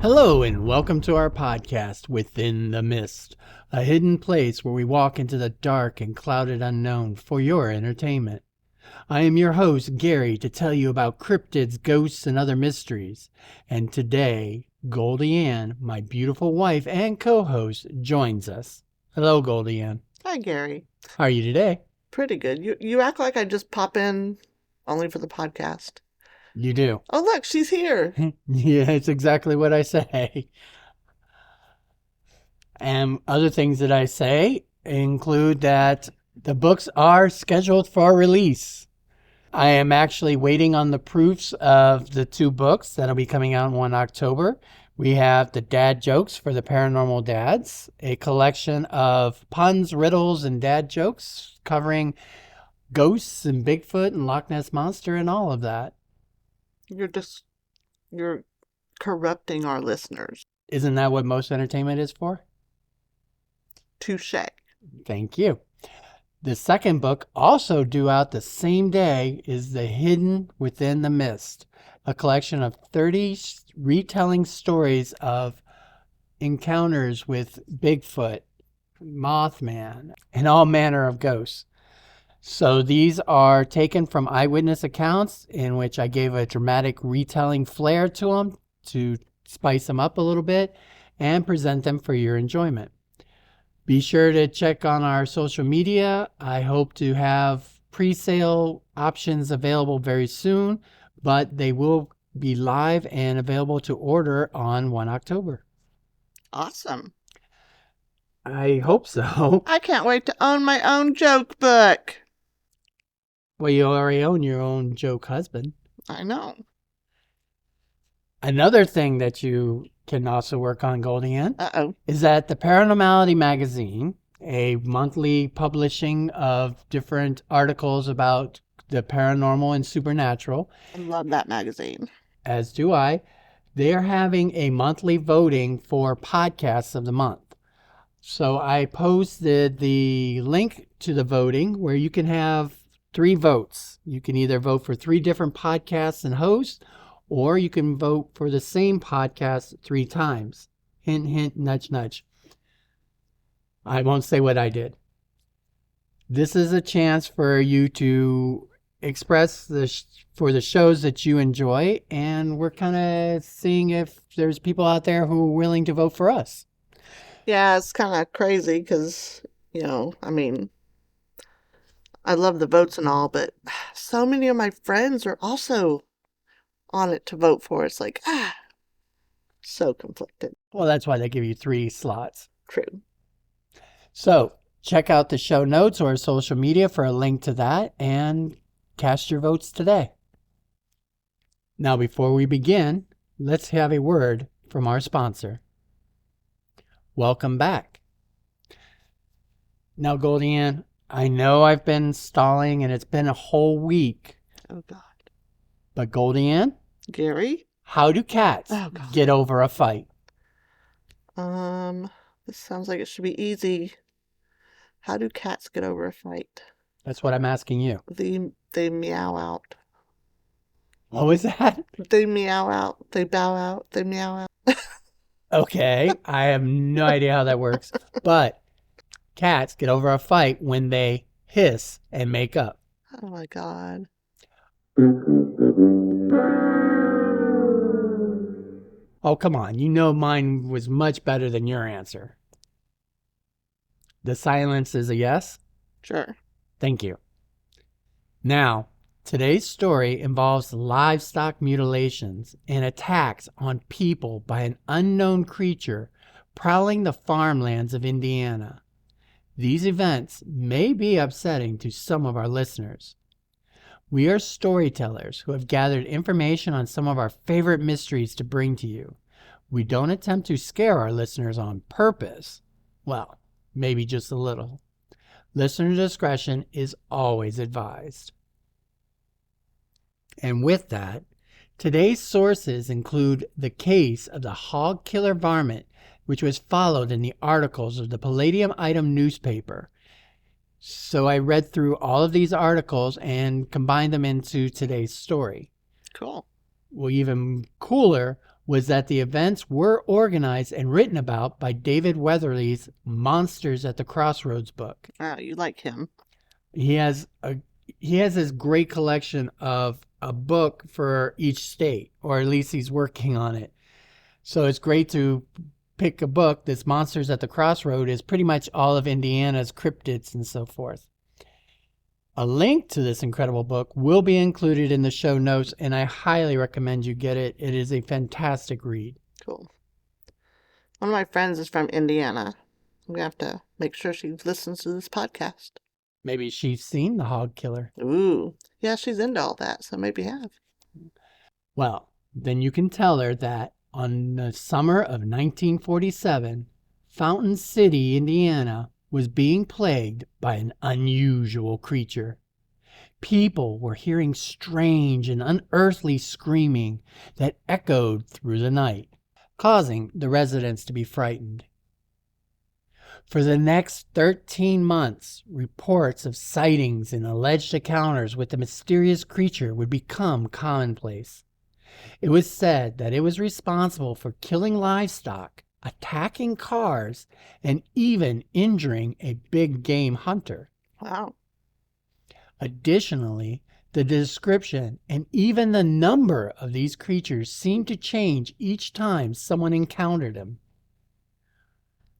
Hello and welcome to our podcast, Within the Mist, a hidden place where we walk into the dark and clouded unknown for your entertainment. I am your host, Gary, to tell you about cryptids, ghosts, and other mysteries. And today, GoldieAnn, my beautiful wife and co-host, joins us. Hello, GoldieAnn. Hi, Gary. How are you today? Pretty good. You act like I just pop in only for the podcast. You do. Oh, look, she's here. Yeah, it's exactly what I say. And other things that I say include that the books are scheduled for release. I am actually waiting on the proofs of the two books that'll be coming out in October. We have the Dad Jokes for the Paranormal Dads, a collection of puns, riddles, and dad jokes covering ghosts and Bigfoot and Loch Ness Monster and all of that. You're corrupting our listeners. Isn't that what most entertainment is for? Touché. Thank you. The second book, also due out the same day, is The Hidden Within the Mist, a collection of 30 retelling stories of encounters with Bigfoot, Mothman, and all manner of ghosts. So these are taken from eyewitness accounts in which I gave a dramatic retelling flair to them to spice them up a little bit and present them for your enjoyment. Be sure to check on our social media. I hope to have pre-sale options available very soon, but they will be live and available to order on 1 October. Awesome. I hope so. I can't wait to own my own joke book. Well, you already own your own joke husband. I know. Another thing that you can also work on, GoldieAnn, is that the Paranormality magazine, a monthly publishing of different articles about the paranormal and supernatural. I love that magazine. As do I. They're having a monthly voting for podcasts of the month. So I posted the link to the voting where you can have 3 votes. You can either vote for 3 different podcasts and hosts, or you can vote for the same podcast 3 times. Hint, hint, nudge, nudge. I won't say what I did. This is a chance for you to express for the shows that you enjoy, and we're kind of seeing if there's people out there who are willing to vote for us. Yeah, it's kind of crazy because, I love the votes and all, but so many of my friends are also on it to vote for. It's like, so conflicted. Well, that's why they give you 3 slots. True. So check out the show notes or social media for a link to that and cast your votes today. Now, before we begin, let's have a word from our sponsor. Welcome back. Now, GoldieAnn, I know I've been stalling and it's been a whole week. Oh, God. But GoldieAnn? Gary? How do cats get over a fight? This sounds like it should be easy. How do cats get over a fight? That's what I'm asking you. They meow out. What was that? They meow out. They bow out. They meow out. Okay, I have no idea how that works. But cats get over a fight when they hiss and make up. Oh, my God. Oh, come on. You know mine was much better than your answer. The silence is a yes? Sure. Thank you. Now, today's story involves livestock mutilations and attacks on people by an unknown creature prowling the farmlands of Indiana. These events may be upsetting to some of our listeners. We are storytellers who have gathered information on some of our favorite mysteries to bring to you. We don't attempt to scare our listeners on purpose. Well, maybe just a little. Listener discretion is always advised. And with that, today's sources include the case of the Hog Killer Varmint, which was followed in the articles of the Palladium Item newspaper. So I read through all of these articles and combined them into today's story. Cool. Well, even cooler was that the events were organized and written about by David Weatherly's Monsters at the Crossroads book. Oh, you like him. He has this great collection of a book for each state, or at least he's working on it. So it's great to pick a book. This Monsters at the Crossroad is pretty much all of Indiana's cryptids and so forth. A link to this incredible book will be included in the show notes, and I highly recommend you get it. It is a fantastic read. Cool. One of my friends is from Indiana. I'm going to have to make sure she listens to this podcast. Maybe she's seen The Hog Killer. Ooh. Yeah, she's into all that, so maybe have. Well, then you can tell her that on the summer of 1947, Fountain City, Indiana, was being plagued by an unusual creature. People were hearing strange and unearthly screaming that echoed through the night, causing the residents to be frightened. For the next 13 months, reports of sightings and alleged encounters with the mysterious creature would become commonplace. It was said that it was responsible for killing livestock, attacking cars, and even injuring a big game hunter. Wow. Additionally, the description and even the number of these creatures seemed to change each time someone encountered them.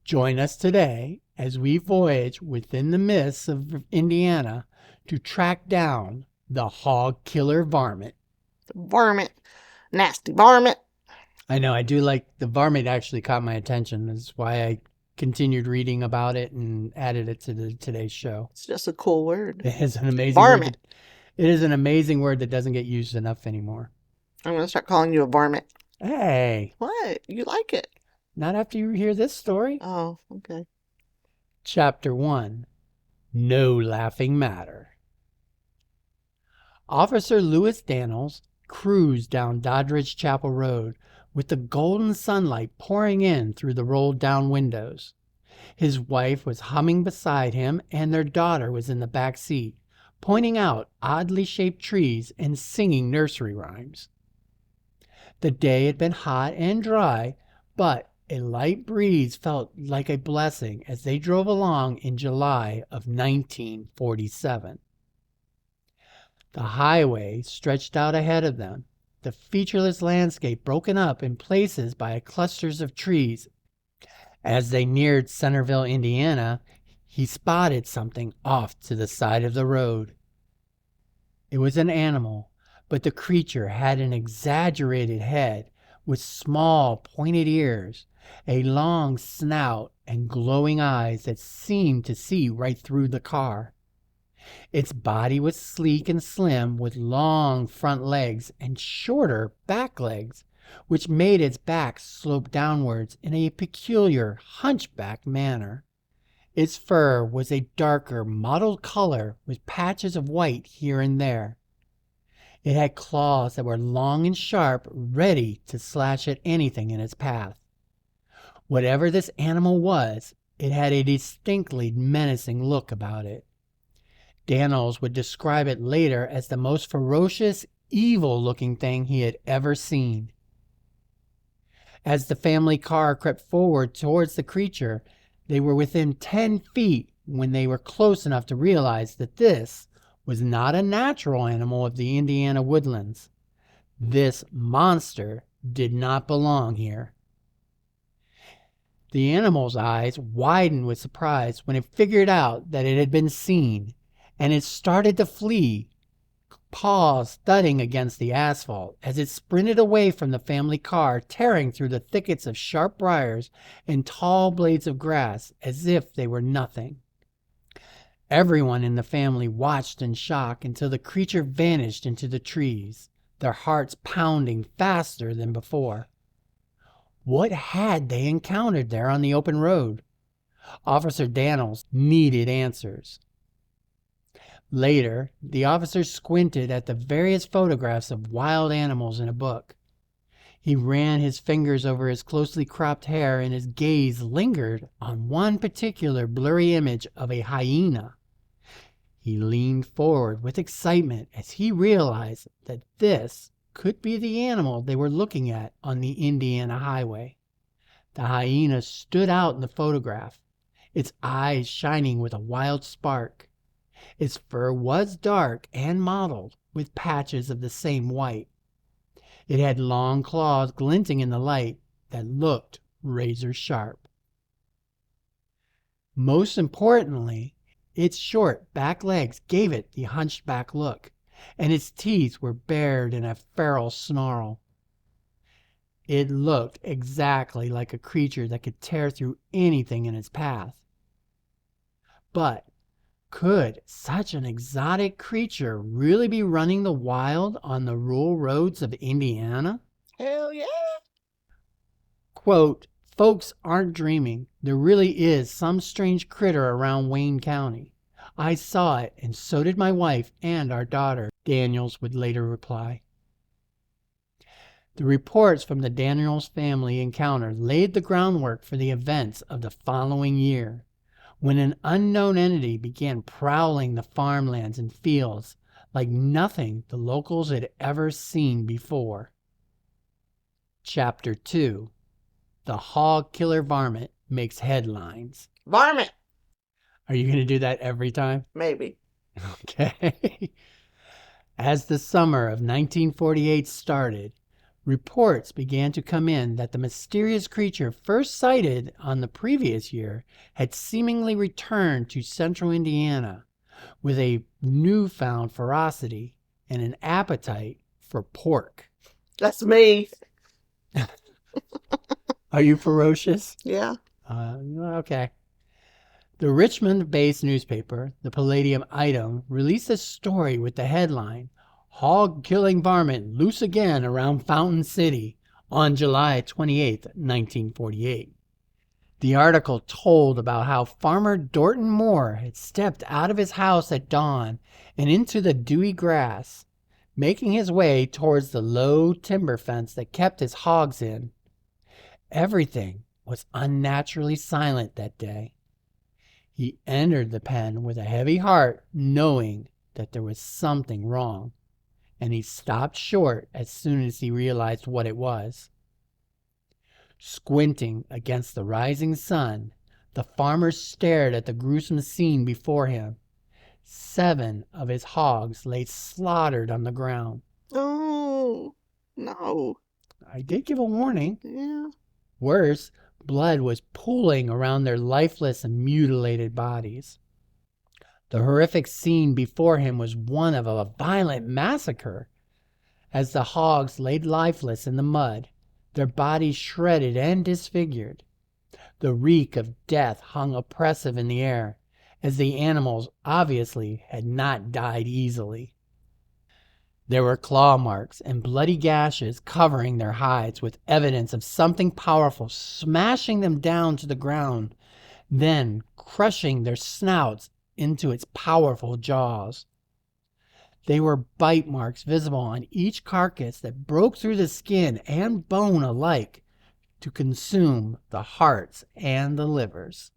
Join us today as we voyage within the mists of Indiana to track down the Hog Killer Varmint. The varmint. Nasty varmint. I know, I do like the varmint. Actually caught my attention. That's why I continued reading about it and added it to today's show. It's just a cool word. It is an amazing Varmint. word. It is an amazing word that doesn't get used enough anymore. I'm going to start calling you a varmint. Hey, What? You like it? not after you hear this story. Oh, okay. Chapter 1. No Laughing Matter. Officer Lewis Daniels cruised down Doddridge Chapel Road with the golden sunlight pouring in through the rolled-down windows. His wife was humming beside him, and their daughter was in the back seat, pointing out oddly shaped trees and singing nursery rhymes. The day had been hot and dry, but a light breeze felt like a blessing as they drove along in July of 1947. The highway stretched out ahead of them, the featureless landscape broken up in places by clusters of trees. As they neared Centerville, Indiana, he spotted something off to the side of the road. It was an animal, but the creature had an exaggerated head with small pointed ears, a long snout, and glowing eyes that seemed to see right through the car. Its body was sleek and slim, with long front legs and shorter back legs, which made its back slope downwards in a peculiar hunchback manner. Its fur was a darker mottled color with patches of white here and there. It had claws that were long and sharp, ready to slash at anything in its path. Whatever this animal was, it had a distinctly menacing look about it. Daniels would describe it later as the most ferocious, evil-looking thing he had ever seen. As the family car crept forward towards the creature, they were within 10 feet when they were close enough to realize that this was not a natural animal of the Indiana woodlands. This monster did not belong here. The animal's eyes widened with surprise when it figured out that it had been seen, and it started to flee, paws thudding against the asphalt as it sprinted away from the family car, tearing through the thickets of sharp briars and tall blades of grass as if they were nothing. Everyone in the family watched in shock until the creature vanished into the trees, their hearts pounding faster than before. What had they encountered there on the open road? Officer Daniels needed answers. Later, the officer squinted at the various photographs of wild animals in a book. He ran his fingers over his closely cropped hair, and his gaze lingered on one particular blurry image of a hyena. He leaned forward with excitement as he realized that this could be the animal they were looking at on the Indiana highway. The hyena stood out in the photograph, its eyes shining with a wild spark. Its fur was dark and mottled with patches of the same white. It had long claws glinting in the light that looked razor sharp. Most importantly, its short back legs gave it the hunched back look, and its teeth were bared in a feral snarl. It looked exactly like a creature that could tear through anything in its path. But could such an exotic creature really be running the wild on the rural roads of Indiana? Hell yeah. Quote, folks aren't dreaming. There really is some strange critter around Wayne County. I saw it, and so did my wife and our daughter, Daniels would later reply. The reports from the Daniels family encounter laid the groundwork for the events of the following year, when an unknown entity began prowling the farmlands and fields like nothing the locals had ever seen before. Chapter 2. The Hog Killer Varmint makes headlines. Varmint. Are you going to do that every time? Maybe. Okay. As the summer of 1948 started, reports began to come in that the mysterious creature first sighted on the previous year had seemingly returned to central Indiana with a newfound ferocity and an appetite for pork. That's me. Are you ferocious? Yeah. Okay. The Richmond-based newspaper, the Palladium Item, released a story with the headline, Hog Killing Varmint Loose Again Around Fountain City on July 28, 1948. The article told about how farmer Dorton Moore had stepped out of his house at dawn and into the dewy grass, making his way towards the low timber fence that kept his hogs in. Everything was unnaturally silent that day. He entered the pen with a heavy heart, knowing that there was something wrong, and he stopped short as soon as he realized what it was. Squinting against the rising sun, the farmer stared at the gruesome scene before him. 7 of his hogs lay slaughtered on the ground. Oh, no. I did give a warning. Yeah. Worse, blood was pooling around their lifeless and mutilated bodies. The horrific scene before him was one of a violent massacre. As the hogs laid lifeless in the mud, their bodies shredded and disfigured, the reek of death hung oppressive in the air, as the animals obviously had not died easily. There were claw marks and bloody gashes covering their hides with evidence of something powerful smashing them down to the ground, then crushing their snouts into its powerful jaws. They were bite marks visible on each carcass that broke through the skin and bone alike to consume the hearts and the livers.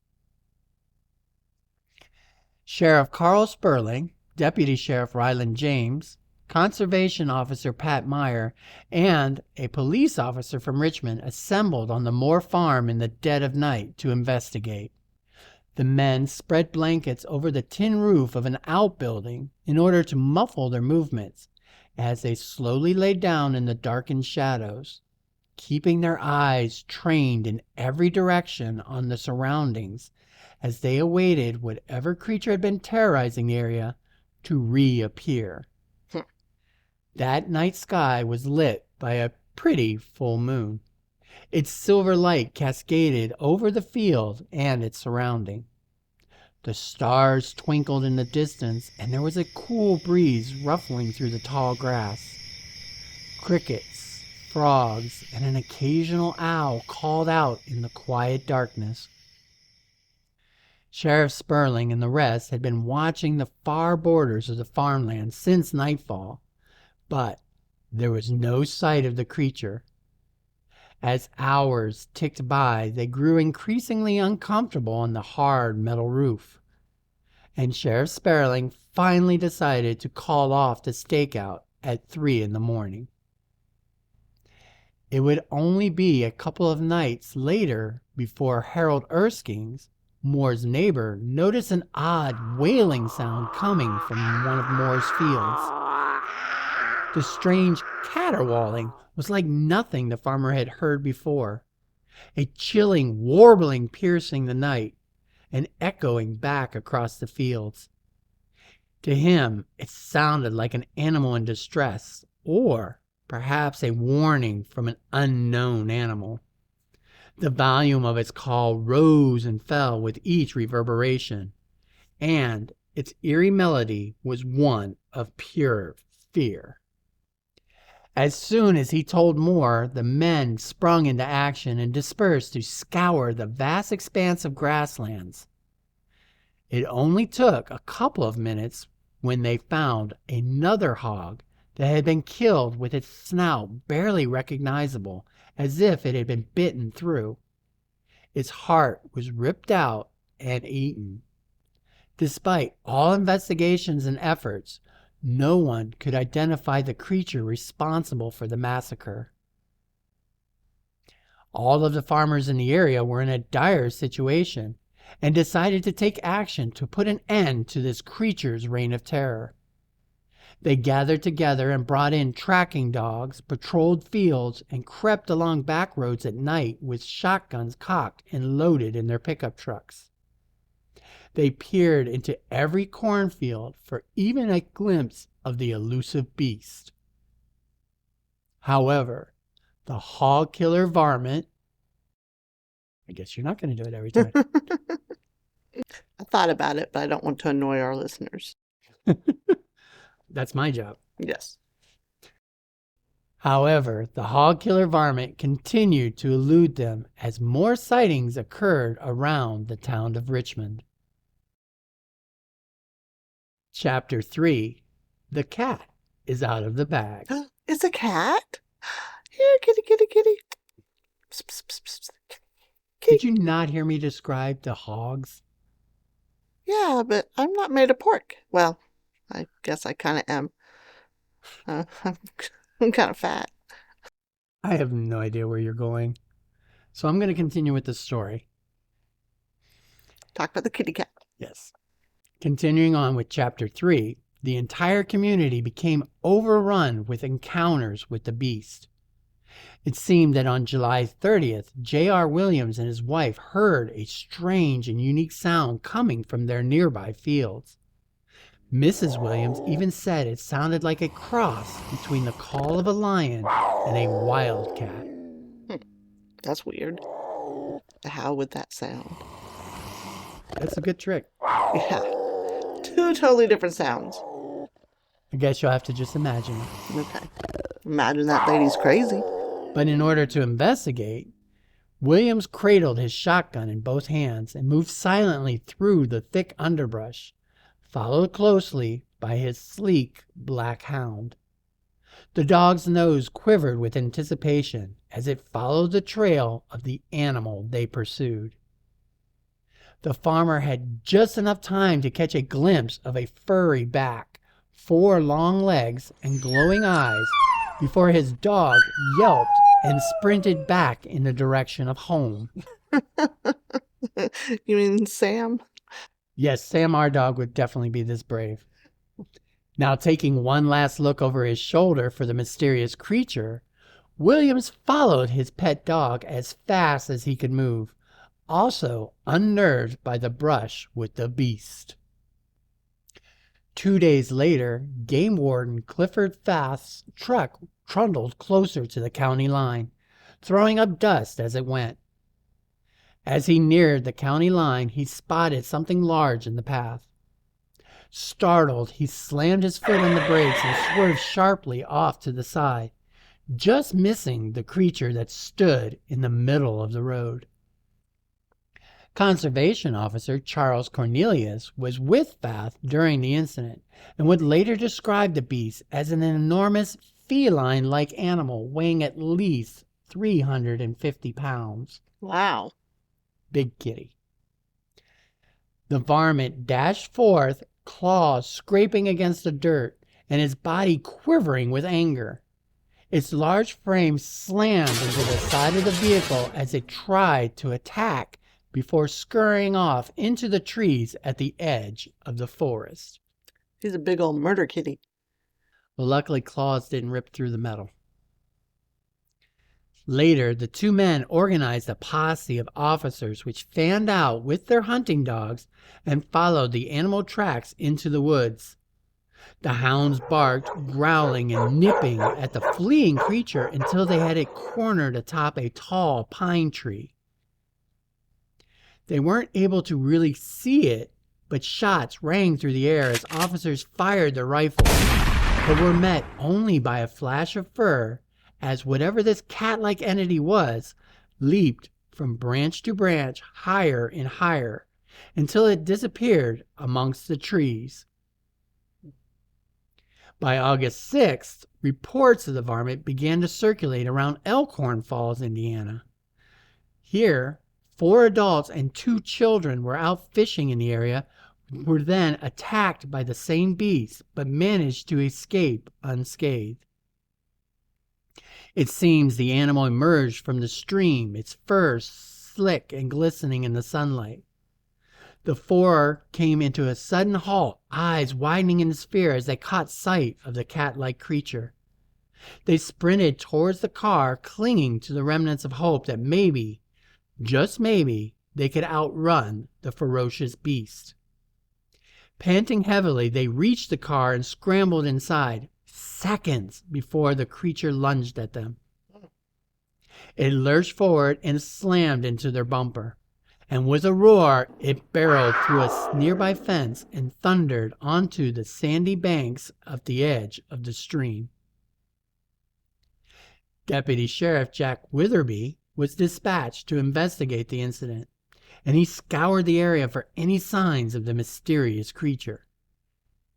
Sheriff Carl Sperling, Deputy Sheriff Ryland James, Conservation Officer Pat Meyer, and a police officer from Richmond assembled on the Moore farm in the dead of night to investigate. The men spread blankets over the tin roof of an outbuilding in order to muffle their movements as they slowly lay down in the darkened shadows, keeping their eyes trained in every direction on the surroundings as they awaited whatever creature had been terrorizing the area to reappear. That night sky was lit by a pretty full moon. Its silver light cascaded over the field and its surrounding. The stars twinkled in the distance, and there was a cool breeze ruffling through the tall grass. Crickets, frogs, and an occasional owl called out in the quiet darkness. Sheriff Sperling and the rest had been watching the far borders of the farmland since nightfall, but there was no sight of the creature. As hours ticked by, they grew increasingly uncomfortable on the hard metal roof, and Sheriff Sperling finally decided to call off the stakeout at 3 in the morning. It would only be a couple of nights later before Harold Erskine's, Moore's neighbor, noticed an odd wailing sound coming from one of Moore's fields. The strange caterwauling was like nothing the farmer had heard before, a chilling warbling piercing the night and echoing back across the fields. To him, it sounded like an animal in distress, or perhaps a warning from an unknown animal. The volume of its call rose and fell with each reverberation, and its eerie melody was one of pure fear. As soon as he told Moore, the men sprung into action and dispersed to scour the vast expanse of grasslands. It only took a couple of minutes when they found another hog that had been killed with its snout barely recognizable, as if it had been bitten through. Its heart was ripped out and eaten. Despite all investigations and efforts, no one could identify the creature responsible for the massacre. All of the farmers in the area were in a dire situation and decided to take action to put an end to this creature's reign of terror. They gathered together and brought in tracking dogs, patrolled fields, and crept along back roads at night with shotguns cocked and loaded in their pickup trucks. They peered into every cornfield for even a glimpse of the elusive beast. However, the Hog Killer Varmint, I guess you're not going to do it every time. I thought about it, but I don't want to annoy our listeners. That's my job. Yes. However, the Hog Killer Varmint continued to elude them as more sightings occurred around the town of Richmond. Chapter 3. The cat is out of the bag. It's a cat? Here, kitty, kitty, kitty. Psst, psst, psst, psst. Did you not hear me describe the hogs? Yeah, but I'm not made of pork. Well, I guess I kind of am. I'm kind of fat. I have no idea where you're going. So I'm going to continue with the story. Talk about the kitty cat. Yes. Continuing on with Chapter 3, the entire community became overrun with encounters with the beast. It seemed that on July 30th, J.R. Williams and his wife heard a strange and unique sound coming from their nearby fields. Mrs. Williams even said it sounded like a cross between the call of a lion and a wildcat. That's weird. How would that sound? That's a good trick. Yeah. Two totally different sounds. I guess you'll have to just imagine it. Okay. Imagine that lady's crazy. But in order to investigate, Williams cradled his shotgun in both hands and moved silently through the thick underbrush, followed closely by his sleek black hound. The dog's nose quivered with anticipation as it followed the trail of the animal they pursued. The farmer had just enough time to catch a glimpse of a furry back, 4 long legs, and glowing eyes before his dog yelped and sprinted back in the direction of home. You mean Sam? Yes, Sam, our dog, would definitely be this brave. Now, taking one last look over his shoulder for the mysterious creature, Williams followed his pet dog as fast as he could move, also unnerved by the brush with the beast. 2 days later, Game Warden Clifford Fath's truck trundled closer to the county line, throwing up dust as it went. As he neared the county line, he spotted something large in the path. Startled, he slammed his foot on the brakes and swerved sharply off to the side, just missing the creature that stood in the middle of the road. Conservation Officer Charles Cornelius was with Fath during the incident and would later describe the beast as an enormous feline-like animal weighing at least 350 pounds. Wow. Big kitty. The varmint dashed forth, claws scraping against the dirt and his body quivering with anger. Its large frame slammed into the side of the vehicle as it tried to attack before scurrying off into the trees at the edge of the forest. He's a big old murder kitty. Well, luckily, claws didn't rip through the metal. Later, the two men organized a posse of officers which fanned out with their hunting dogs and followed the animal tracks into the woods. The hounds barked, growling and nipping at the fleeing creature until they had it cornered atop a tall pine tree. They weren't able to really see it, but shots rang through the air as officers fired their rifles, but were met only by a flash of fur as whatever this cat-like entity was leaped from branch to branch higher and higher until it disappeared amongst the trees. By August 6th, reports of the varmint began to circulate around Elkhorn Falls, Indiana. Here, 4 adults and 2 children were out fishing in the area, were then attacked by the same beast, but managed to escape unscathed. It seems the animal emerged from the stream, its fur slick and glistening in the sunlight. The 4 came into a sudden halt, eyes widening in fear as they caught sight of the cat-like creature. They sprinted towards the car, clinging to the remnants of hope that maybe, just maybe, they could outrun the ferocious beast. Panting heavily, they reached the car and scrambled inside, seconds before the creature lunged at them. It lurched forward and slammed into their bumper, and with a roar, it barreled through a nearby fence and thundered onto the sandy banks of the edge of the stream. Deputy Sheriff Jack Witherby was dispatched to investigate the incident, and he scoured the area for any signs of the mysterious creature.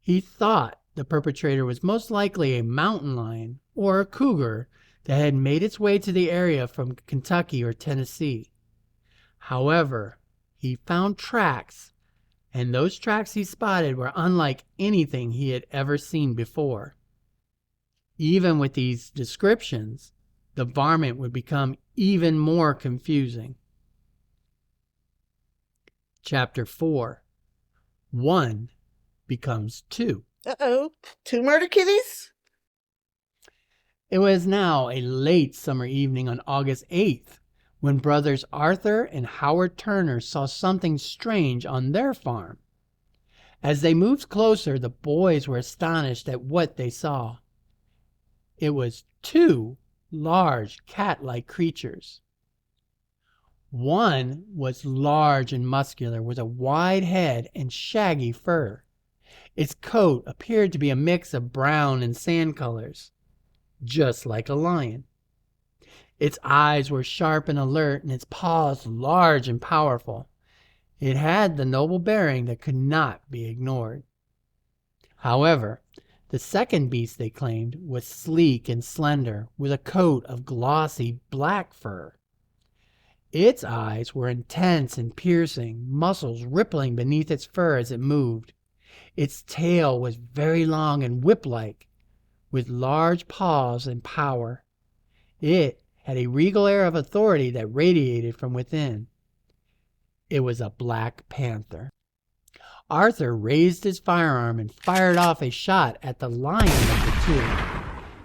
He thought the perpetrator was most likely a mountain lion or a cougar that had made its way to the area from Kentucky or Tennessee. However, he found tracks, and those tracks he spotted were unlike anything he had ever seen before. Even with these descriptions, the varmint would become even more confusing. Chapter 4. 1 becomes 2. Uh-oh. 2 murder kitties? It was now a late summer evening on August 8th when brothers Arthur and Howard Turner saw something strange on their farm. As they moved closer, the boys were astonished at what they saw. It was 2 large cat-like creatures. One was large and muscular with a wide head and shaggy fur. Its coat appeared to be a mix of brown and sand colors, just like a lion. Its eyes were sharp and alert, and its paws large and powerful. It had the noble bearing that could not be ignored. However, the second beast, they claimed, was sleek and slender, with a coat of glossy black fur. Its eyes were intense and piercing, muscles rippling beneath its fur as it moved. Its tail was very long and whip-like, with large paws and power. It had a regal air of authority that radiated from within. It was a black panther. Arthur raised his firearm and fired off a shot at the lion of the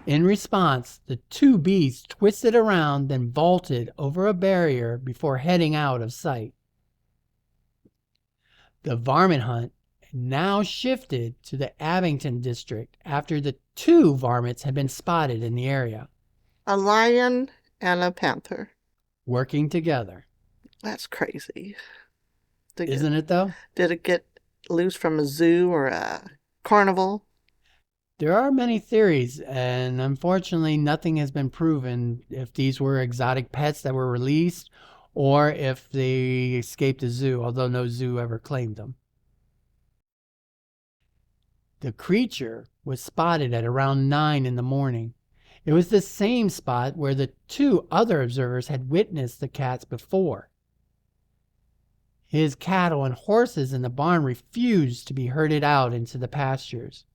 2. In response, the 2 beasts twisted around, then vaulted over a barrier before heading out of sight. The varmint hunt now shifted to the Abington district after the 2 varmints had been spotted in the area, A lion and a panther. working together. That's crazy. Isn't it, though? Did it get loose from a zoo or a carnival? There are many theories, and unfortunately nothing has been proven if these were exotic pets that were released or if they escaped the zoo, although no zoo ever claimed them. The creature was spotted at around 9 in the morning. It was the same spot where the 2 other observers had witnessed the cats before. His cattle and horses in the barn refused to be herded out into the pastures.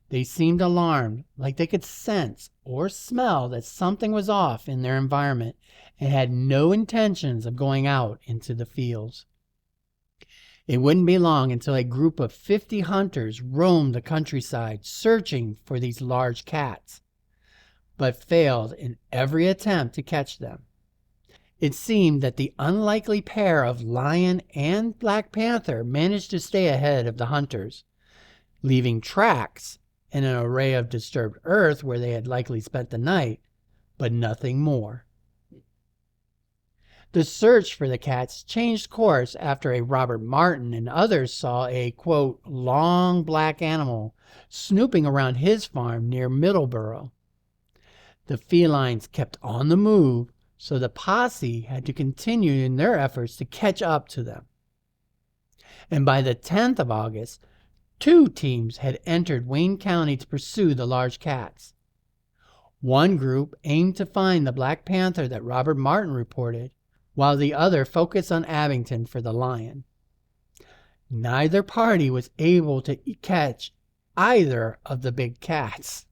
They seemed alarmed, like they could sense or smell that something was off in their environment, and had no intentions of going out into the fields. It wouldn't be long until a group of 50 hunters roamed the countryside searching for these large cats, but failed in every attempt to catch them. It seemed that the unlikely pair of lion and black panther managed to stay ahead of the hunters, leaving tracks and an array of disturbed earth where they had likely spent the night, but nothing more. The search for the cats changed course after a Robert Martin and others saw a, quote, long black animal snooping around his farm near Middleborough. The felines kept on the move, so the posse had to continue in their efforts to catch up to them. And by the 10th of August, 2 teams had entered Wayne County to pursue the large cats. One group aimed to find the black panther that Robert Martin reported, while the other focused on Abington for the lion. Neither party was able to catch either of the big cats.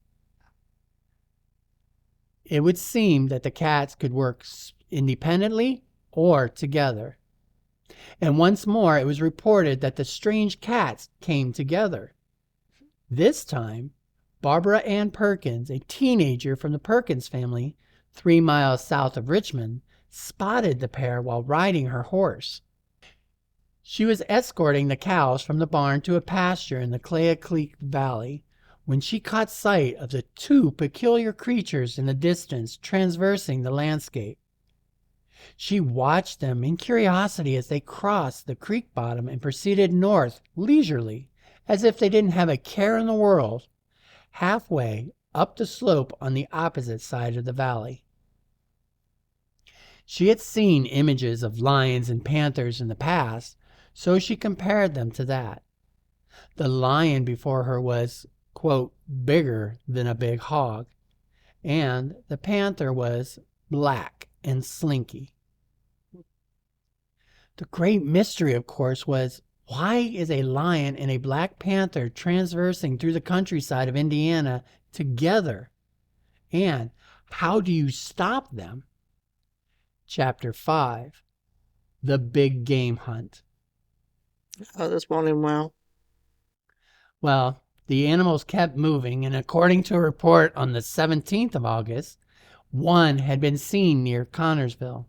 It would seem that the cats could work independently or together. And once more it was reported that the strange cats came together. This time, Barbara Ann Perkins, a teenager from the Perkins family, 3 miles south of Richmond, spotted the pair while riding her horse. She was escorting the cows from the barn to a pasture in the Clay Creek Valley when she caught sight of the 2 peculiar creatures in the distance traversing the landscape. She watched them in curiosity as they crossed the creek bottom and proceeded north leisurely, as if they didn't have a care in the world, halfway up the slope on the opposite side of the valley. She had seen images of lions and panthers in the past, so she compared them to that. The lion before her was, quote, bigger than a big hog, and the panther was black and slinky. The great mystery, of course, was why is a lion and a black panther traversing through the countryside of Indiana together? And how do you stop them? Chapter 5, The Big Game Hunt. Oh, this won't end well. Well, the animals kept moving, and according to a report on the 17th of August, one had been seen near Connorsville.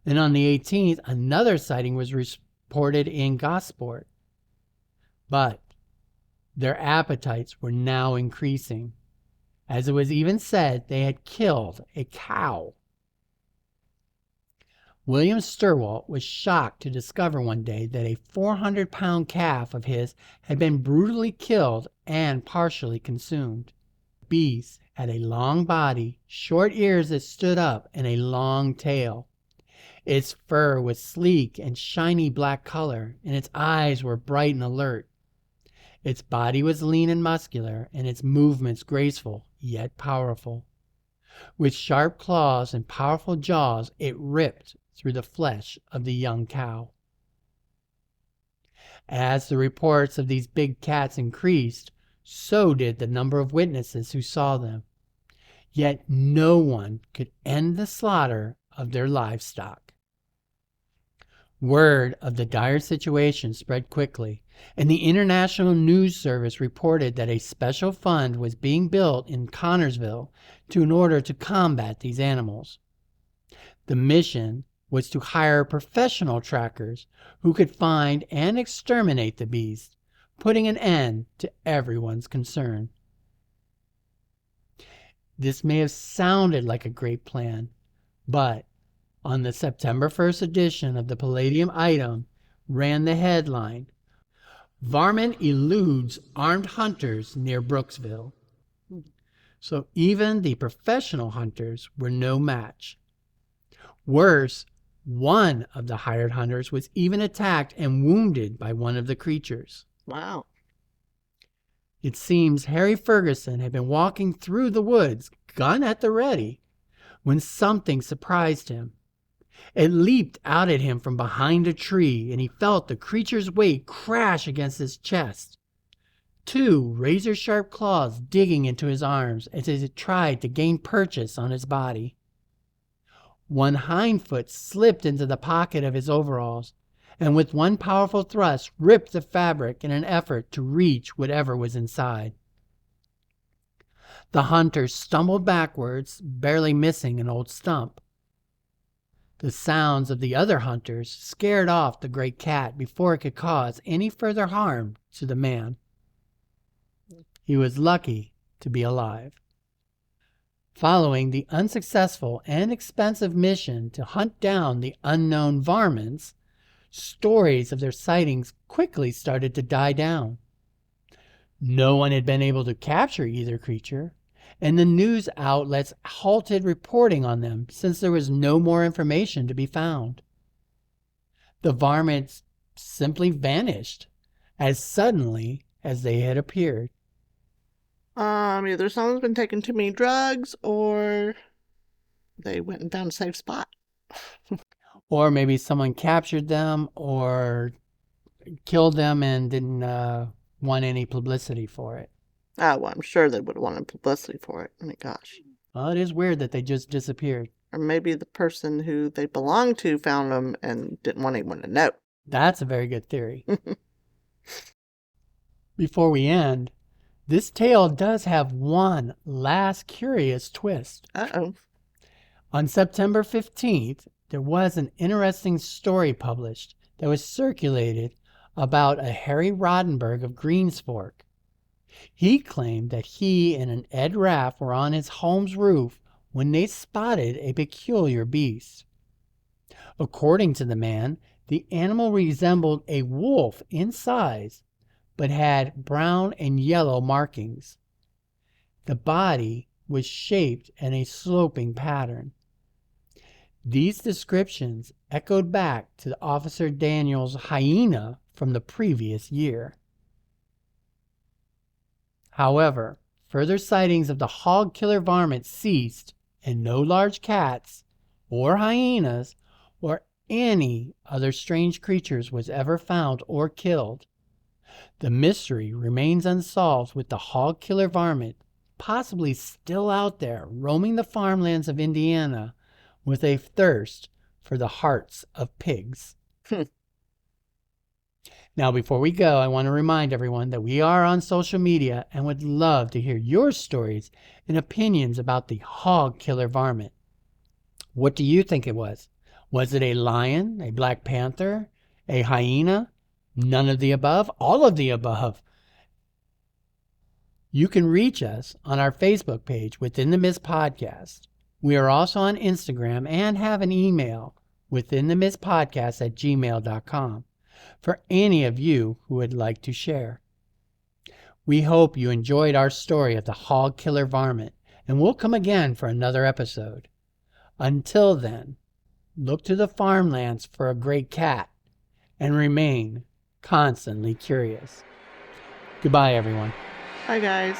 And on the 18th, another sighting was reported in Gosport. But their appetites were now increasing. As it was even said, they had killed a cow. William Sturwalt was shocked to discover one day that a 400-pound calf of his had been brutally killed and partially consumed. The beast had a long body, short ears that stood up, and a long tail. Its fur was sleek and shiny black color, and its eyes were bright and alert. Its body was lean and muscular, and its movements graceful, yet powerful. With sharp claws and powerful jaws, it ripped through the flesh of the young cow. As the reports of these big cats increased, so did the number of witnesses who saw them. Yet no one could end the slaughter of their livestock. Word of the dire situation spread quickly, and the International News Service reported that a special fund was being built in Connorsville in order to combat these animals. The mission was to hire professional trackers who could find and exterminate the beast, putting an end to everyone's concern. This may have sounded like a great plan, but on the September 1st edition of the Palladium Item ran the headline, "Varmint eludes armed hunters near Brooksville." So even the professional hunters were no match. Worse, one of the hired hunters was even attacked and wounded by one of the creatures. Wow. It seems Harry Ferguson had been walking through the woods, gun at the ready, when something surprised him. It leaped out at him from behind a tree, and he felt the creature's weight crash against his chest. two razor-sharp claws digging into his arms as it tried to gain purchase on his body. One hind foot slipped into the pocket of his overalls, and with one powerful thrust ripped the fabric in an effort to reach whatever was inside. The hunter stumbled backwards, barely missing an old stump. The sounds of the other hunters scared off the great cat before it could cause any further harm to the man. He was lucky to be alive. Following the unsuccessful and expensive mission to hunt down the unknown varmints, stories of their sightings quickly started to die down. No one had been able to capture either creature, and the news outlets halted reporting on them since there was no more information to be found. The varmints simply vanished as suddenly as they had appeared. Either someone's been taking too many drugs or they went and found a safe spot. Or maybe someone captured them or killed them and didn't want any publicity for it. Oh, well, I'm sure they would have wanted publicity for it. Oh my gosh. Well, it is weird that they just disappeared. Or maybe the person who they belonged to found them and didn't want anyone to know. That's a very good theory. Before we end, this tale does have one last curious twist. Uh-oh. On September 15th, there was an interesting story published that was circulated about a Harry Roddenberry of Greens Fork. He claimed that he and an Ed Raff were on his home's roof when they spotted a peculiar beast. According to the man, the animal resembled a wolf in size, but had brown and yellow markings. The body was shaped in a sloping pattern. These descriptions echoed back to Officer Daniel's hyena from the previous year. However, further sightings of the hog killer varmint ceased, and no large cats or hyenas or any other strange creatures was ever found or killed. The mystery remains unsolved, with the hog killer varmint possibly still out there roaming the farmlands of Indiana with a thirst for the hearts of pigs. Now, before we go, I want to remind everyone that we are on social media and would love to hear your stories and opinions about the hog killer varmint. What do you think it was? Was it a lion, a black panther, a hyena? None of the above? All of the above? You can reach us on our Facebook page, Within the Mist Podcast. We are also on Instagram and have an email, withinthemistpodcast@gmail.com, for any of you who would like to share. We hope you enjoyed our story of the hog killer varmint, and we'll come again for another episode. Until then, look to the farmlands for a great cat and remain constantly curious. Goodbye, everyone. Bye, guys.